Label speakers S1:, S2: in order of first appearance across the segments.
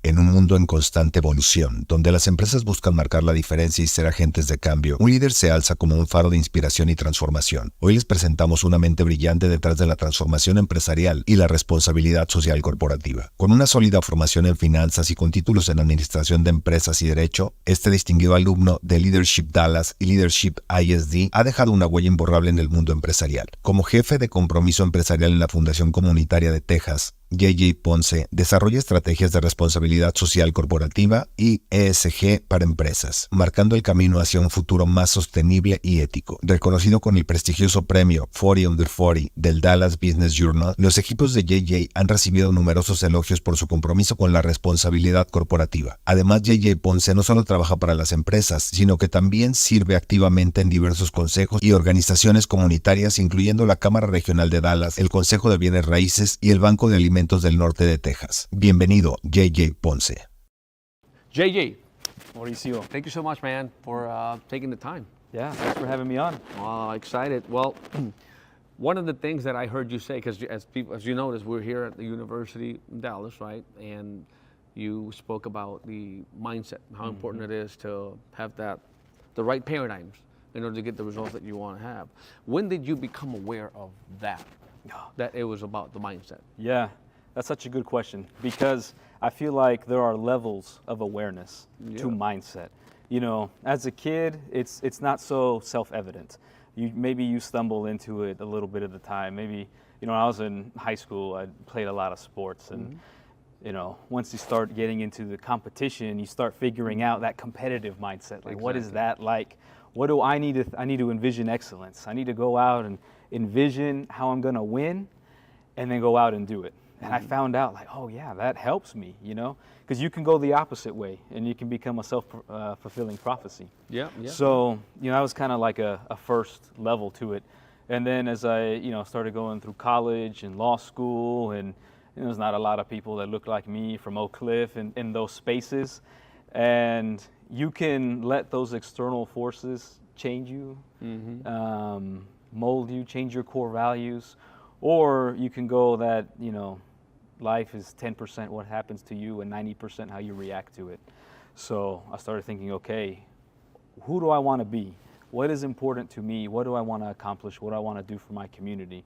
S1: En un mundo en constante evolución, donde las empresas buscan marcar la diferencia y ser agentes de cambio, un líder se alza como un faro de inspiración y transformación. Hoy les presentamos una mente brillante detrás de la transformación empresarial y la responsabilidad social corporativa. Con una sólida formación en finanzas y con títulos en administración de empresas y derecho, este distinguido alumno de Leadership Dallas y Leadership ISD ha dejado una huella imborrable en el mundo empresarial. Como jefe de compromiso empresarial en la Fundación Comunitaria de Texas, J.J. Ponce desarrolla estrategias de responsabilidad social corporativa y ESG para empresas, marcando el camino hacia un futuro más sostenible y ético. Reconocido con el prestigioso premio 40 Under 40 del Dallas Business Journal, los equipos de J.J. han recibido numerosos elogios por su compromiso con la responsabilidad corporativa. Además, J.J. Ponce no solo trabaja para las empresas, sino que también sirve activamente en diversos consejos y organizaciones comunitarias, incluyendo la Cámara Regional de Dallas, el Consejo de Bienes Raíces y el Banco de Alimentos del Norte de Texas. Bienvenido, J.J. Ponce.
S2: JJ,
S3: Mauricio.
S2: thank you so much, man, for taking the time.
S3: Yeah, thanks for having me on.
S2: Excited. Well, one of the things that I heard you say, because as you noticed, we're here at the University in Dallas, right? And you spoke about the mindset, how important it is to have the right paradigms in order to get the results that you want to have. When did you become aware of that it was about the mindset?
S3: Yeah, that's such a good question because I feel like there are levels of awareness to mindset. You know, as a kid, it's not so self-evident. Maybe you stumble into it a little bit at the time. Maybe, you know, when I was in high school, I played a lot of sports and you know, once you start getting into the competition, you start figuring out that competitive mindset. Like, what is that like? What do I need to envision excellence. I need to go out and envision how I'm gonna win and then go out and do it. And I found out like, oh yeah, that helps me, you know? Because you can go the opposite way and you can become a self-fulfilling prophecy.
S2: Yeah.
S3: So, you know, that was kind of like a first level to it. And then as I, you know, started going through college and law school, and you know, there's not a lot of people that look like me from Oak Cliff and in those spaces. And you can let those external forces change you, mold you, change your core values, or you can go that, you know, life is 10% what happens to you and 90% how you react to it. So I started thinking, okay, who do I want to be? What is important to me? What do I want to accomplish? What do I want to do for my community?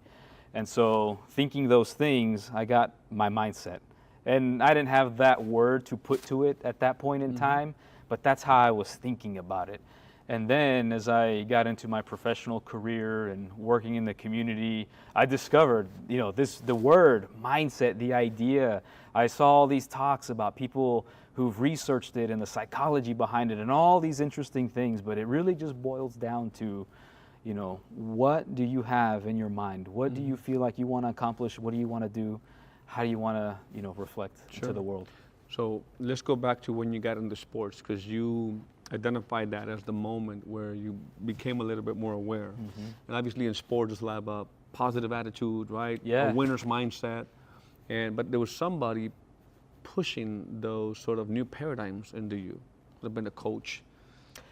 S3: And so thinking those things, I got my mindset. And I didn't have that word to put to it at that point in time, but that's how I was thinking about it. And then as I got into my professional career and working in the community, I discovered, you know, the word mindset, the idea. I saw all these talks about people who've researched it and the psychology behind it and all these interesting things, but it really just boils down to, you know, what do you have in your mind? What do you feel like you want to accomplish? What do you want to do? How do you want to, you know, reflect to the world?
S2: So let's go back to when you got into sports, because you identified that as the moment where you became a little bit more aware. And obviously in sports, it's like a positive attitude, right?
S3: Yeah.
S2: A winner's mindset. But there was somebody pushing those sort of new paradigms into you. Could have been a coach,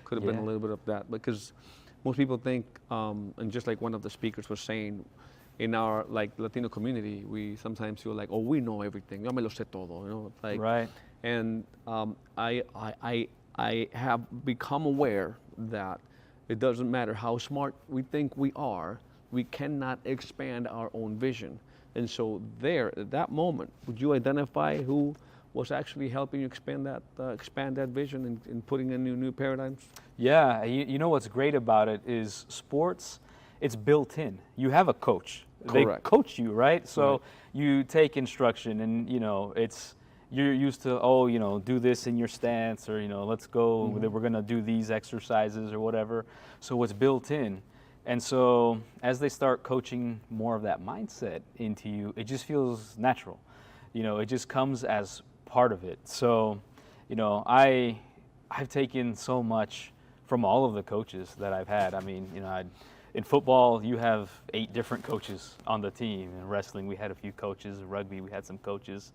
S2: could have been a little bit of that, because most people think, and just like one of the speakers was saying, in our like Latino community, we sometimes feel like, oh, we know everything. Yo me lo sé todo, you know, like.
S3: Right.
S2: And I have become aware that it doesn't matter how smart we think we are, we cannot expand our own vision. And so there, at that moment, would you identify who was actually helping you expand that vision and putting in new paradigms?
S3: Yeah, you know what's great about it is sports, it's built in. You have a coach.
S2: Correct.
S3: They coach you, right? So you take instruction and, you know, you're used to, oh, you know, do this in your stance, or, you know, let's go, we're going to do these exercises or whatever. So it's built in. And so as they start coaching more of that mindset into you, it just feels natural. You know, it just comes as part of it. So, you know, I've taken so much from all of the coaches that I've had. I mean, you know, in football, you have 8 different coaches on the team. In wrestling, we had a few coaches. In rugby, we had some coaches.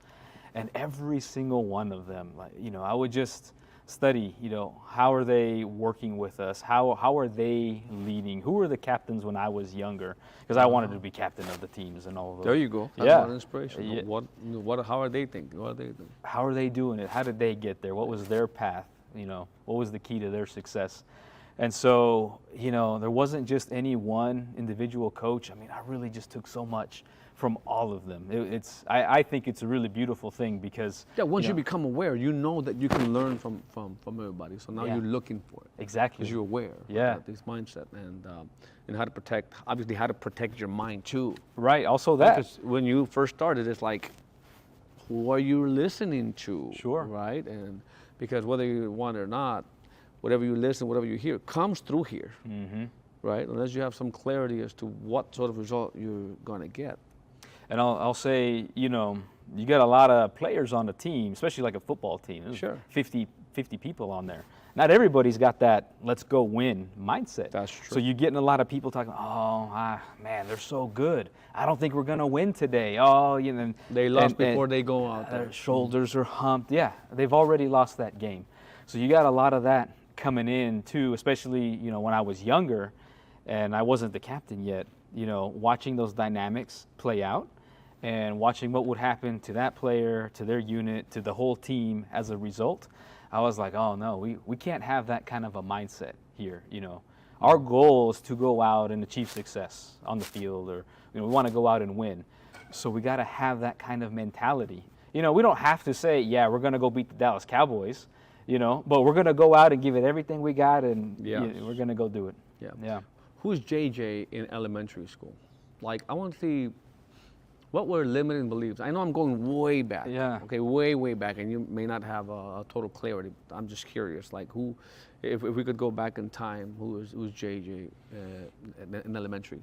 S3: And every single one of them, like, you know, I would just study, you know, how are they working with us? How are they leading? Who were the captains when I was younger? Because I wanted to be captain of the teams and all of those.
S2: There you go. That's
S3: Yeah.
S2: about inspiration.
S3: Yeah.
S2: How are they thinking? What are they doing?
S3: How are they doing it? How did they get there? What was their path? You know, what was the key to their success? And so, you know, there wasn't just any one individual coach. I mean, I really just took so much from all of them. I think it's a really beautiful thing because
S2: Once you become aware, you know that you can learn from everybody. So now
S3: Yeah.
S2: you're looking for it.
S3: Exactly.
S2: Because you're aware
S3: Yeah.
S2: of this mindset and how to protect your mind too.
S3: Right. Also that.
S2: Because when you first started, it's like, who are you listening to?
S3: Sure.
S2: Right? And because whether you want it or not, whatever you listen, whatever you hear, comes through here.
S3: Mm-hmm.
S2: Right? Unless you have some clarity as to what sort of result you're going to get.
S3: And I'll say, you know, you got a lot of players on the team, especially like a football team. There's
S2: Sure.
S3: 50 people on there. Not everybody's got that let's go win mindset.
S2: That's true.
S3: So you're getting a lot of people talking, man, they're so good. I don't think we're going to win today. Oh, you know.
S2: They lost before they go out there.
S3: Their shoulders are humped. Yeah, they've already lost that game. So you got a lot of that coming in too, especially, you know, when I was younger and I wasn't the captain yet, you know, watching those dynamics play out and watching what would happen to that player, to their unit, to the whole team as a result. I was like, oh no, we can't have that kind of a mindset here, you know. Our goal is to go out and achieve success on the field, or, you know, we want to go out and win. So we got to have that kind of mentality. You know, we don't have to say, yeah, we're going to go beat the Dallas Cowboys, you know, but we're going to go out and give it everything we got, and
S2: Yeah.
S3: you know, we're going to go do it.
S2: Yeah.
S3: Yeah.
S2: Who's JJ in elementary school? Like, I want to see what were limiting beliefs. I know I'm going way back.
S3: Yeah.
S2: Okay, way back, and you may not have a total clarity. I'm just curious, like who, if we could go back in time, who's JJ in elementary?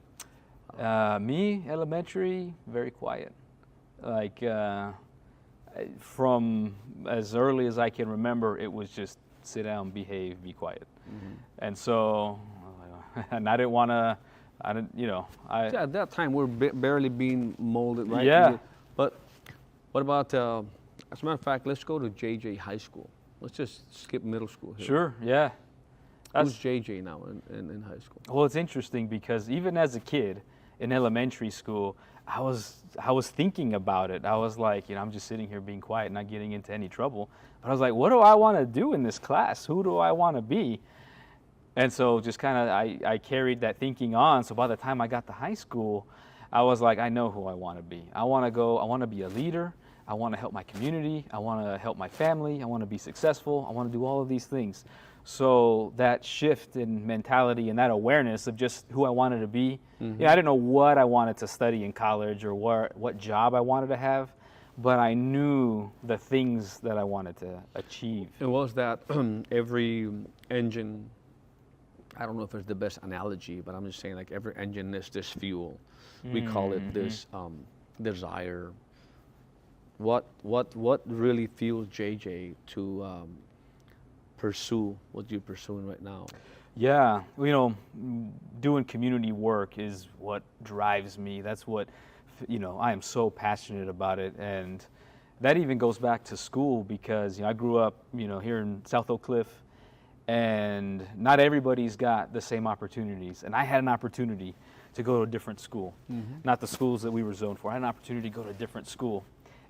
S3: Me, elementary, very quiet. Like, from as early as I can remember, it was just sit down, behave, be quiet.
S2: Mm-hmm.
S3: And so, and I didn't want to, you know,
S2: Yeah, at that time we're barely being molded, right?
S3: Yeah.
S2: But what about, as a matter of fact, let's go to JJ High School. Let's just skip middle school here.
S3: Sure, yeah.
S2: Who's JJ now in high school?
S3: Well, it's interesting because even as a kid in elementary school, I was thinking about it. I was like, you know, I'm just sitting here being quiet, not getting into any trouble. But I was like, what do I want to do in this class? Who do I want to be? And so just kind of, I carried that thinking on. So by the time I got to high school, I was like, I know who I want to be. I want to be a leader. I want to help my community. I want to help my family. I want to be successful. I want to do all of these things. So that shift in mentality and that awareness of just who I wanted to be,
S2: Mm-hmm.
S3: you know, I didn't know what I wanted to study in college or what job I wanted to have, but I knew the things that I wanted to achieve.
S2: And was that every engine, I don't know if it's the best analogy, but I'm just saying, like, every engine is this fuel. We call it this desire. What really fuels JJ to pursue what you're pursuing right now?
S3: Yeah, you know, doing community work is what drives me. That's what, you know, I am so passionate about it. And that even goes back to school because, you know, I grew up, you know, here in South Oak Cliff, and not everybody's got the same opportunities. And I had an opportunity to go to a different school, not the schools that we were zoned for. I had an opportunity to go to a different school.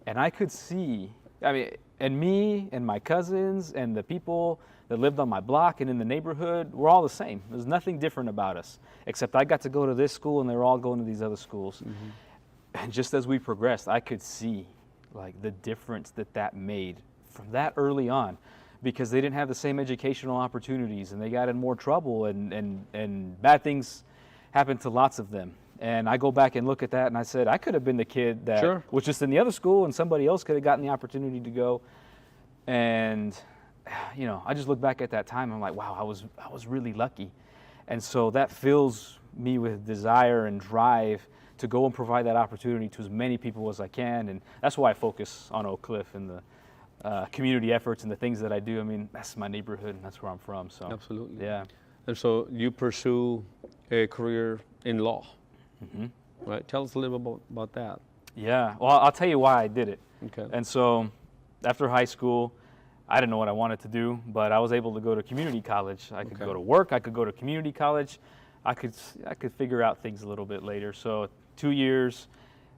S3: And I could see, I mean, and me and my cousins and the people that lived on my block and in the neighborhood, we're all the same. There's nothing different about us, except I got to go to this school and they were all going to these other schools. And just as we progressed, I could see like the difference that made from that early on, because they didn't have the same educational opportunities and they got in more trouble, and bad things happened to lots of them. And I go back and look at that and I said, I could have been the kid that was just in the other school and somebody else could have gotten the opportunity to go. And, you know, I just look back at that time and I'm like, wow, I was really lucky. And so that fills me with desire and drive to go and provide that opportunity to as many people as I can. And that's why I focus on Oak Cliff and the community efforts and the things that I do. I mean, that's my neighborhood and that's where I'm from. So
S2: Absolutely.
S3: yeah.
S2: And so you pursue a career in law, right? Tell us a little bit about that.
S3: Yeah, well, I'll tell you why I did it.
S2: Okay.
S3: And so after high school, I didn't know what I wanted to do, but I was able to go to community college. I could
S2: Okay.
S3: go to work, I could go to community college. I could figure out things a little bit later. So 2 years,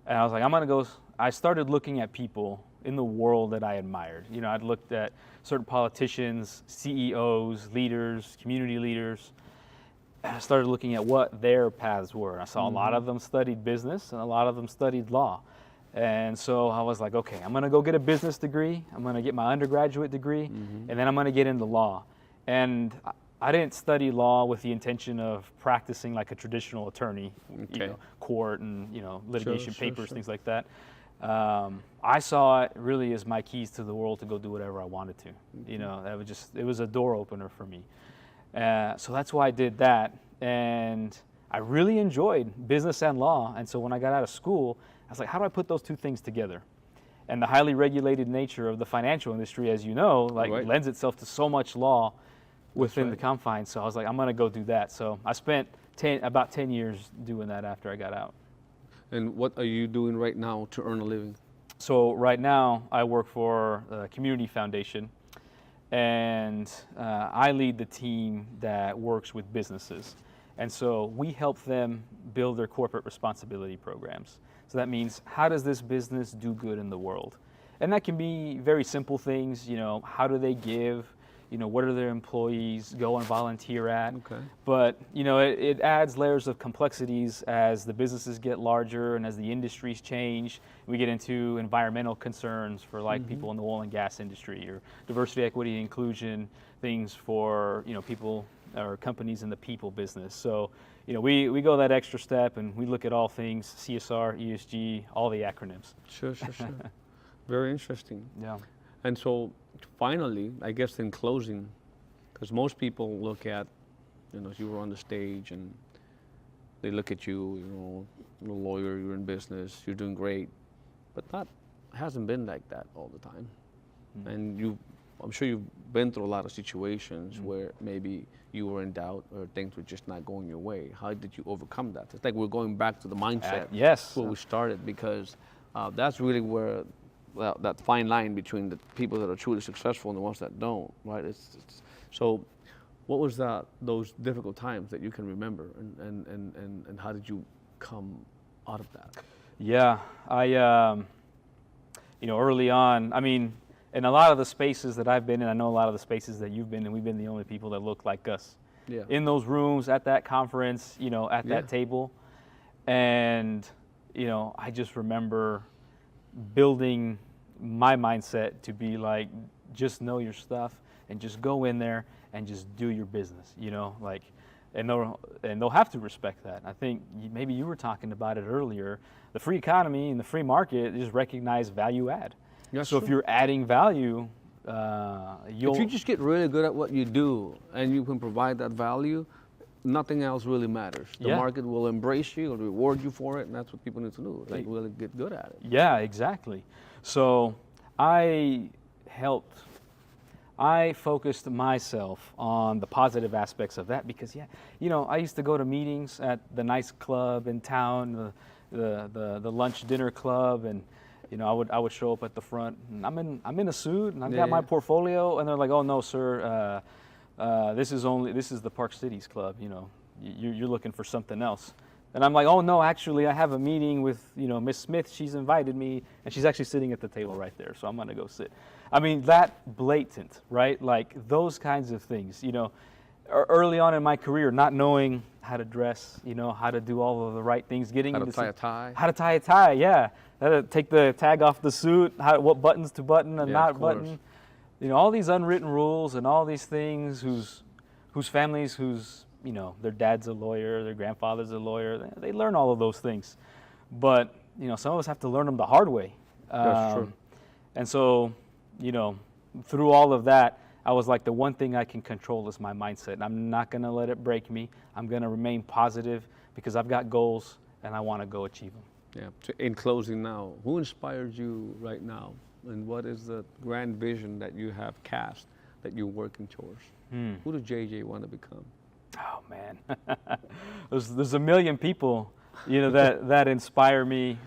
S3: and I was like, I'm gonna go. I started looking at people in the world that I admired. You know, I'd looked at certain politicians, CEOs, leaders, community leaders. And I started looking at what their paths were. I saw a lot of them studied business and a lot of them studied law. And so I was like, okay, I'm gonna go get a business degree. I'm gonna get my undergraduate degree, and then I'm gonna get into law. And I didn't study law with the intention of practicing like a traditional attorney,
S2: Okay.
S3: court and litigation
S2: Sure,
S3: papers,
S2: sure.
S3: things like that. I saw it really as my keys to the world to go do whatever I wanted to. It was a door opener for me. So that's why I did that, and I really enjoyed business and law. And so when I got out of school, I was like, how do I put those two things together? And the highly regulated nature of the financial industry, as you know,
S2: Right.
S3: lends itself to so much law within
S2: right.
S3: the confines. So I was like, I'm gonna go do that. So I spent about 10 years doing that after I got out.
S2: And what are you doing right now to earn a living?
S3: So right now I work for a community foundation, and I lead the team that works with businesses. And so we help them build their corporate responsibility programs. So that means, how does this business do good in the world? And that can be very simple things, how do they give? What are their employees go and volunteer at?
S2: Okay.
S3: But, it adds layers of complexities as the businesses get larger and as the industries change. We get into environmental concerns for people in the oil and gas industry, or diversity, equity, and inclusion, things for, people or companies in the people business. So, we go that extra step and we look at all things CSR, ESG, all the acronyms.
S2: Sure. Very interesting.
S3: Yeah.
S2: And so finally, I guess in closing, because most people look at, you were on the stage and they look at you, you're a lawyer, you're in business, you're doing great, but that hasn't been like that all the time. And I'm sure you've been through a lot of situations where maybe you were in doubt or things were just not going your way. How did you overcome that? It's like we're going back to the mindset.
S3: Yes.
S2: Where we started, because that's really where that fine line between the people that are truly successful and the ones that don't, right? So what was those difficult times that you can remember, and how did you come out of that?
S3: Yeah, I, early on, in a lot of the spaces that I've been in, I know a lot of the spaces that you've been in, we've been the only people that look like us.
S2: Yeah.
S3: In those rooms, at that conference, at that table. And, I just remember building my mindset to be like, just know your stuff and just go in there and just do your business, and they'll have to respect that. I think maybe you were talking about it earlier. The free economy and the free market just recognize value add.
S2: That's
S3: so
S2: true.
S3: if you're adding value,
S2: If you just get really good at what you do and you can provide that value, nothing else really matters. The market will embrace you, will reward you for it, and that's what people need to do. Like, really get good at it.
S3: Yeah, exactly. So I focused myself on the positive aspects of that, because I used to go to meetings at the nice club in town, the lunch dinner club, and I would show up at the front, and I'm in a suit, and I've got my portfolio, and they're like, "Oh no, sir, this is the Park Cities Club. You're looking for something else." And I'm like, "Oh no, actually, I have a meeting with Miss Smith. She's invited me, and she's actually sitting at the table right there. So I'm gonna go sit." That blatant, right? Like those kinds of things. Early on in my career, not knowing how to dress, how to do all of the right things, getting
S2: How to
S3: into
S2: tie a tie.
S3: how to tie a tie, yeah. How to take the tag off the suit, what buttons to button and not
S2: of course.
S3: button. All these unwritten rules and all these things whose families, their dad's a lawyer, their grandfather's a lawyer, they learn all of those things. But, some of us have to learn them the hard way.
S2: That's true.
S3: And so, through all of that, I was like, the one thing I can control is my mindset. I'm not going to let it break me. I'm going to remain positive because I've got goals and I want to go achieve them.
S2: Yeah. So in closing now, who inspires you right now? And what is the grand vision that you have cast that you're working towards? Who does JJ want to become?
S3: Oh man, there's a million people, that inspire me.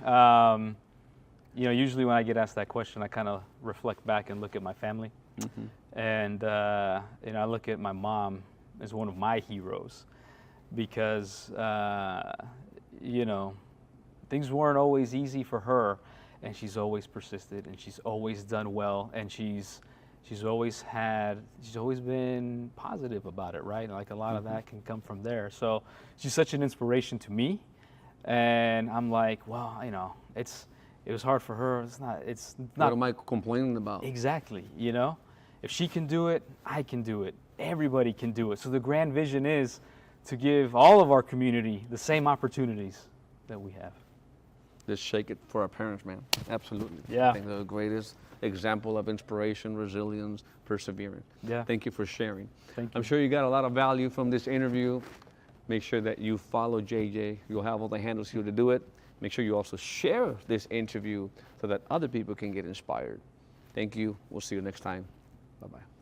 S3: you know, usually when I get asked that question, I kind of reflect back and look at my family. And, you know, I look at my mom as one of my heroes because, you know, things weren't always easy for her, and she's always persisted, and she's always done well, and she's always been positive about it, right? Like a lot of that can come from there. So she's such an inspiration to me, and I'm like, well, you know, it was hard for her. It's not.
S2: What am I complaining about?
S3: Exactly, you know? If she can do it, I can do it. Everybody can do it. So the grand vision is to give all of our community the same opportunities that we have.
S2: Just shake it for our parents, man. Absolutely.
S3: Yeah.
S2: I think they're the greatest example of inspiration, resilience, perseverance.
S3: Yeah.
S2: Thank you for sharing.
S3: Thank you.
S2: I'm sure you got a lot of value from this interview. Make sure that you follow JJ. You'll have all the handles here to do it. Make sure you also share this interview so that other people can get inspired. Thank you. We'll see you next time. Bye-bye.